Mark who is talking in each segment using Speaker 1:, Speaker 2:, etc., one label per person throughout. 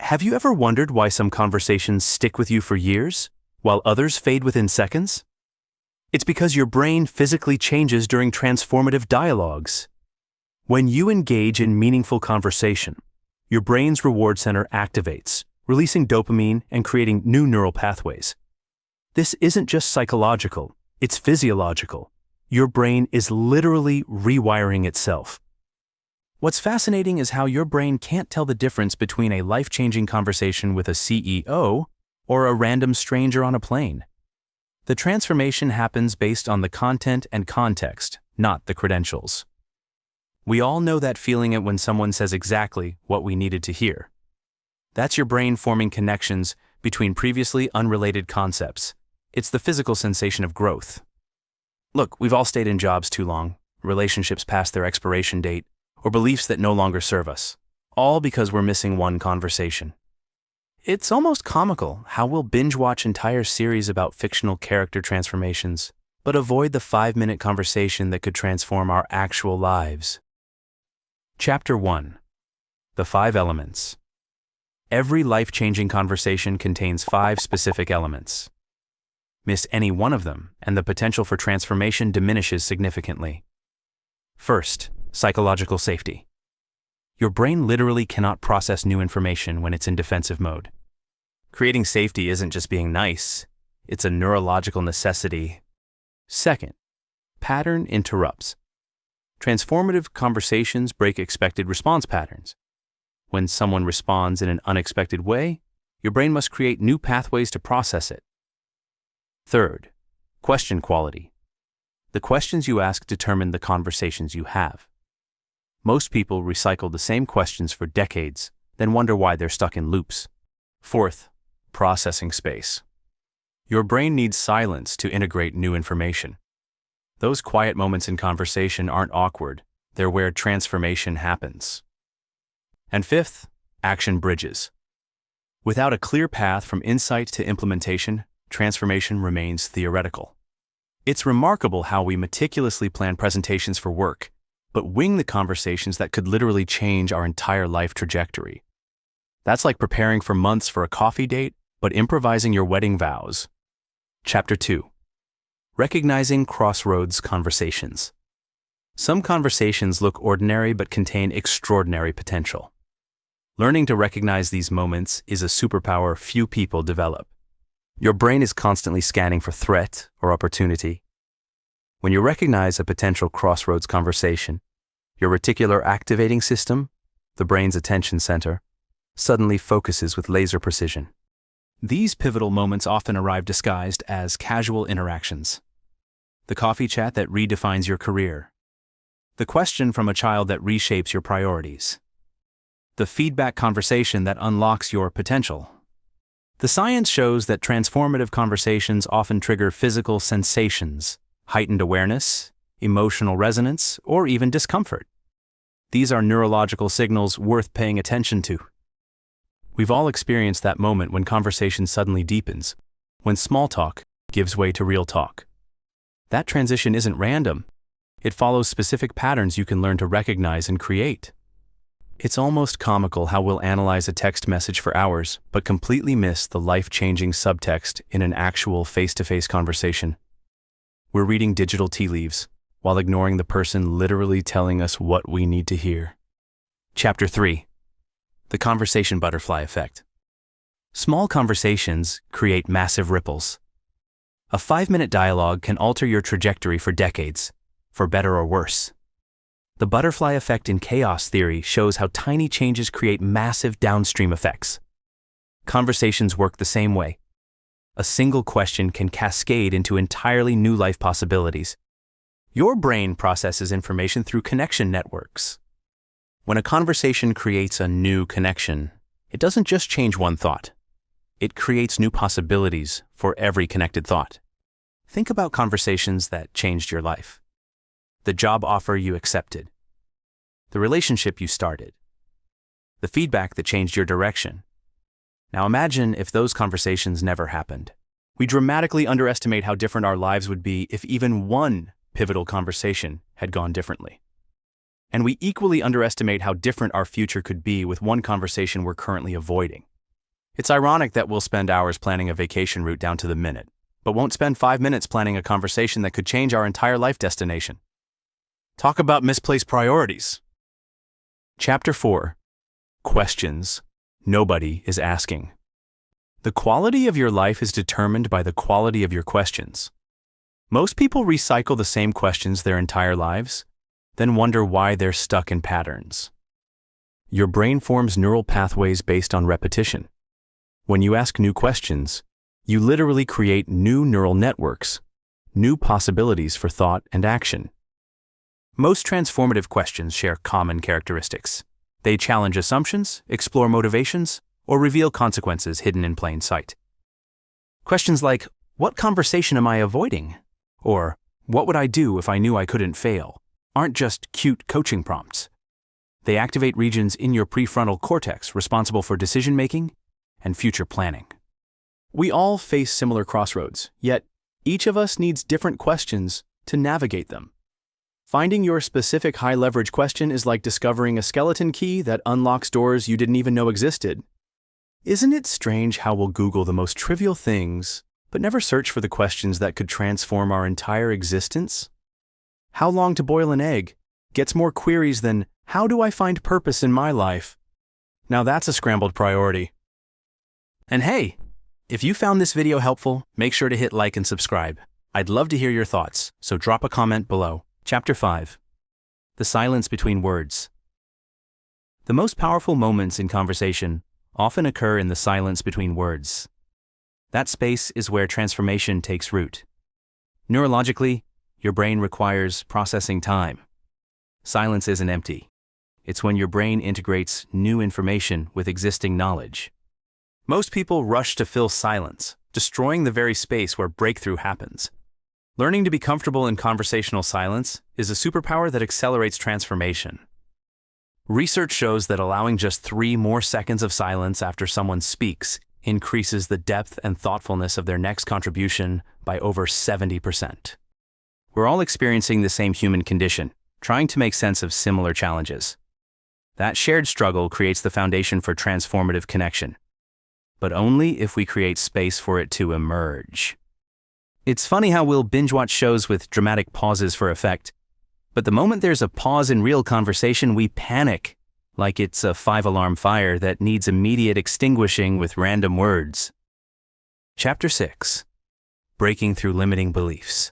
Speaker 1: Have you ever wondered why some conversations stick with you for years, while others fade within seconds? It's because your brain physically changes during transformative dialogues. When you engage in meaningful conversation, your brain's reward center activates, releasing dopamine and creating new neural pathways. This isn't just psychological, it's physiological. Your brain is literally rewiring itself. What's fascinating is how your brain can't tell the difference between a life-changing conversation with a CEO or a random stranger on a plane. The transformation happens based on the content and context, not the credentials. We all know that feeling when someone says exactly what we needed to hear. That's your brain forming connections between previously unrelated concepts. It's the physical sensation of growth. Look, we've all stayed in jobs too long, relationships past their expiration date, or beliefs that no longer serve us, all because we're missing one conversation. It's almost comical how we'll binge-watch entire series about fictional character transformations, but avoid the 5-minute conversation that could transform our actual lives. Chapter 1. The 5 Elements. Every life-changing conversation contains 5 specific elements. Miss any one of them, and the potential for transformation diminishes significantly. First, psychological safety. Your brain literally cannot process new information when it's in defensive mode. Creating safety isn't just being nice, it's a neurological necessity. Second, pattern interrupts. Transformative conversations break expected response patterns. When someone responds in an unexpected way, your brain must create new pathways to process it. Third, question quality. The questions you ask determine the conversations you have. Most people recycle the same questions for decades, then wonder why they're stuck in loops. Fourth, processing space. Your brain needs silence to integrate new information. Those quiet moments in conversation aren't awkward, they're where transformation happens. And fifth, action bridges. Without a clear path from insight to implementation, transformation remains theoretical. It's remarkable how we meticulously plan presentations for work, but wing the conversations that could literally change our entire life trajectory. That's like preparing for months for a coffee date, but improvising your wedding vows. Chapter 2. Recognizing Crossroads conversations. Some conversations look ordinary but contain extraordinary potential. Learning to recognize these moments is a superpower few people develop. Your brain is constantly scanning for threat or opportunity. When you recognize a potential crossroads conversation, your reticular activating system, the brain's attention center, suddenly focuses with laser precision. These pivotal moments often arrive disguised as casual interactions. The coffee chat that redefines your career. The question from a child that reshapes your priorities. The feedback conversation that unlocks your potential. The science shows that transformative conversations often trigger physical sensations, heightened awareness, emotional resonance, or even discomfort. These are neurological signals worth paying attention to. We've all experienced that moment when conversation suddenly deepens, when small talk gives way to real talk. That transition isn't random. It follows specific patterns you can learn to recognize and create. It's almost comical how we'll analyze a text message for hours, but completely miss the life-changing subtext in an actual face-to-face conversation. We're reading digital tea leaves, while ignoring the person literally telling us what we need to hear. Chapter 3. The conversation butterfly effect. Small conversations create massive ripples. A 5-minute dialogue can alter your trajectory for decades, for better or worse. The butterfly effect in chaos theory shows how tiny changes create massive downstream effects. Conversations work the same way. A single question can cascade into entirely new life possibilities. Your brain processes information through connection networks. When a conversation creates a new connection, it doesn't just change one thought. It creates new possibilities for every connected thought. Think about conversations that changed your life. The job offer you accepted. The relationship you started. The feedback that changed your direction. Now imagine if those conversations never happened. We dramatically underestimate how different our lives would be if even one pivotal conversation had gone differently. and we equally underestimate how different our future could be with one conversation we're currently avoiding. It's ironic that we'll spend hours planning a vacation route down to the minute, but won't spend 5 minutes planning a conversation that could change our entire life destination. Talk about misplaced priorities. Chapter 4. Questions nobody is asking. The quality of your life is determined by the quality of your questions. Most people recycle the same questions their entire lives, then wonder why they're stuck in patterns. Your brain forms neural pathways based on repetition. When you ask new questions, you literally create new neural networks, new possibilities for thought and action. Most transformative questions share common characteristics. They challenge assumptions, explore motivations, or reveal consequences hidden in plain sight. Questions like, "What conversation am I avoiding?" or "What would I do if I knew I couldn't fail?" aren't just cute coaching prompts. They activate regions in your prefrontal cortex responsible for decision-making and future planning. We all face similar crossroads, yet each of us needs different questions to navigate them. Finding your specific high-leverage question is like discovering a skeleton key that unlocks doors you didn't even know existed. Isn't it strange how we'll Google the most trivial things, but never search for the questions that could transform our entire existence? How long to boil an egg gets more queries than how do I find purpose in my life? Now that's a scrambled priority. And hey, if you found this video helpful, make sure to hit like and subscribe. I'd love to hear your thoughts, so drop a comment below. Chapter 5. The silence between words. The most powerful moments in conversation often occur in the silence between words. That space is where transformation takes root. Neurologically, your brain requires processing time. Silence isn't empty. It's when your brain integrates new information with existing knowledge. Most people rush to fill silence, destroying the very space where breakthrough happens. Learning to be comfortable in conversational silence is a superpower that accelerates transformation. Research shows that allowing just 3 more seconds of silence after someone speaks increases the depth and thoughtfulness of their next contribution by over 70%. We're all experiencing the same human condition, trying to make sense of similar challenges. That shared struggle creates the foundation for transformative connection, but only if we create space for it to emerge. It's funny how we'll binge-watch shows with dramatic pauses for effect, but the moment there's a pause in real conversation, we panic, like it's a 5-alarm fire that needs immediate extinguishing with random words. Chapter 6. Breaking through limiting beliefs.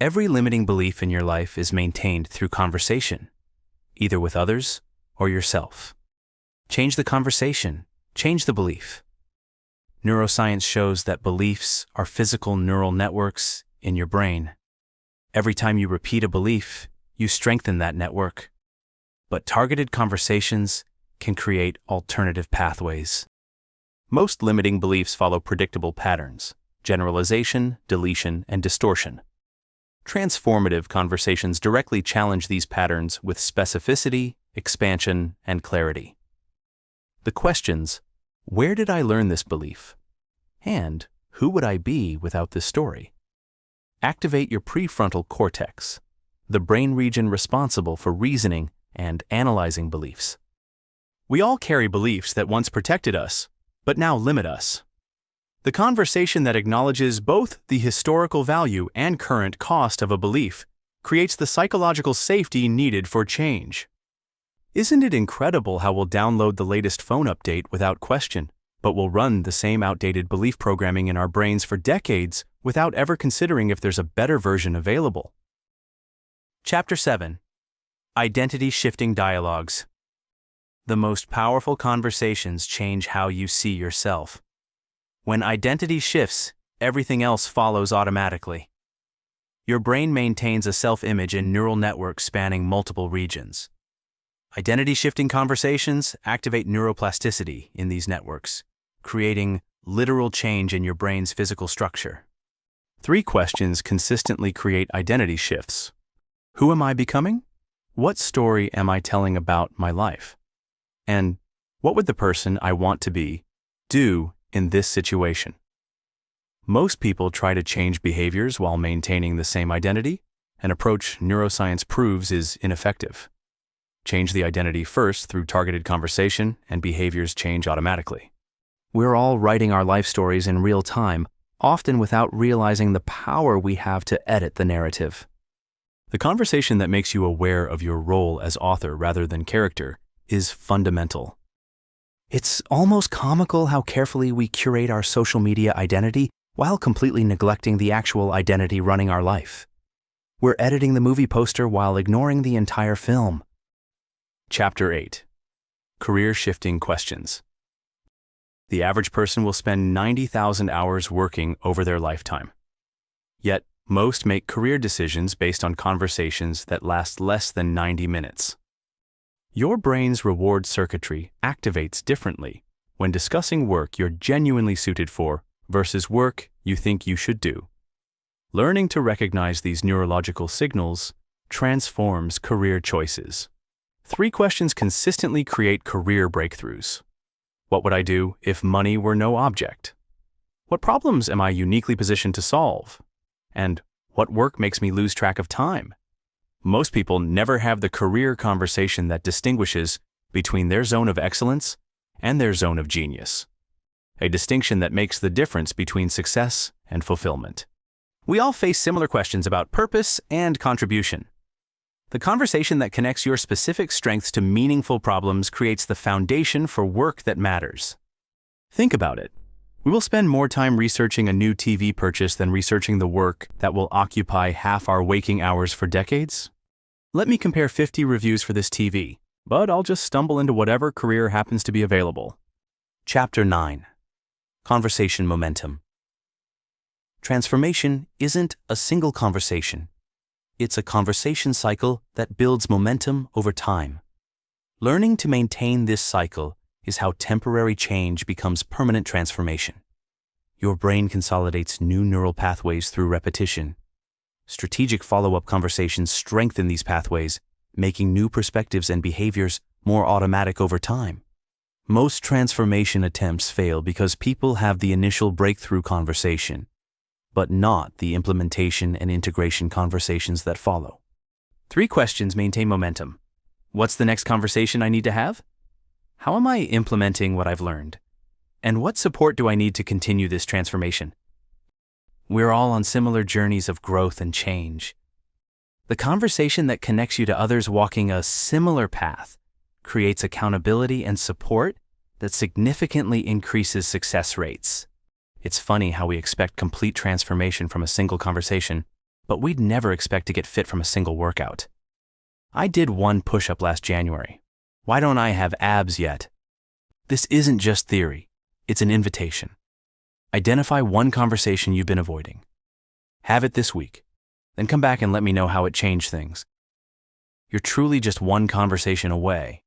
Speaker 1: Every limiting belief in your life is maintained through conversation, either with others or yourself. Change the conversation, change the belief. Neuroscience shows that beliefs are physical neural networks in your brain. Every time you repeat a belief, you strengthen that network. But targeted conversations can create alternative pathways. Most limiting beliefs follow predictable patterns: generalization, deletion, and distortion. Transformative conversations directly challenge these patterns with specificity, expansion, and clarity. The questions, where did I learn this belief? And who would I be without this story? Activate your prefrontal cortex, the brain region responsible for reasoning and analyzing beliefs. We all carry beliefs that once protected us, but now limit us. The conversation that acknowledges both the historical value and current cost of a belief creates the psychological safety needed for change. Isn't it incredible how we'll download the latest phone update without question, but we'll run the same outdated belief programming in our brains for decades without ever considering if there's a better version available? Chapter 7. Identity-shifting dialogues. The most powerful conversations change how you see yourself. When identity shifts, everything else follows automatically. Your brain maintains a self-image in neural networks spanning multiple regions. Identity-shifting conversations activate neuroplasticity in these networks, creating literal change in your brain's physical structure. 3 questions consistently create identity shifts. Who am I becoming? What story am I telling about my life? And what would the person I want to be do in this situation? Most people try to change behaviors while maintaining the same identity, an approach neuroscience proves is ineffective. Change the identity first through targeted conversation, and behaviors change automatically. We're all writing our life stories in real time, often without realizing the power we have to edit the narrative. The conversation that makes you aware of your role as author rather than character is fundamental. It's almost comical how carefully we curate our social media identity while completely neglecting the actual identity running our life. We're editing the movie poster while ignoring the entire film. Chapter 8. Career-shifting questions. The average person will spend 90,000 hours working over their lifetime. Yet, most make career decisions based on conversations that last less than 90 minutes. Your brain's reward circuitry activates differently when discussing work you're genuinely suited for versus work you think you should do. Learning to recognize these neurological signals transforms career choices. 3 questions consistently create career breakthroughs. What would I do if money were no object? What problems am I uniquely positioned to solve? And what work makes me lose track of time? Most people never have the career conversation that distinguishes between their zone of excellence and their zone of genius, a distinction that makes the difference between success and fulfillment. We all face similar questions about purpose and contribution. The conversation that connects your specific strengths to meaningful problems creates the foundation for work that matters. Think about it. We will spend more time researching a new TV purchase than researching the work that will occupy half our waking hours for decades. Let me compare 50 reviews for this TV, but I'll just stumble into whatever career happens to be available. Chapter 9. Conversation Momentum. Transformation isn't a single conversation. It's a conversation cycle that builds momentum over time. Learning to maintain this cycle is how temporary change becomes permanent transformation. Your brain consolidates new neural pathways through repetition. Strategic follow-up conversations strengthen these pathways, making new perspectives and behaviors more automatic over time. Most transformation attempts fail because people have the initial breakthrough conversation, but not the implementation and integration conversations that follow. 3 questions maintain momentum. What's the next conversation I need to have? How am I implementing what I've learned? And what support do I need to continue this transformation? We're all on similar journeys of growth and change. The conversation that connects you to others walking a similar path creates accountability and support that significantly increases success rates. It's funny how we expect complete transformation from a single conversation, but we'd never expect to get fit from a single workout. I did 1 push-up last January. Why don't I have abs yet? This isn't just theory, it's an invitation. Identify 1 conversation you've been avoiding. Have it this week, then come back and let me know how it changed things. You're truly just 1 conversation away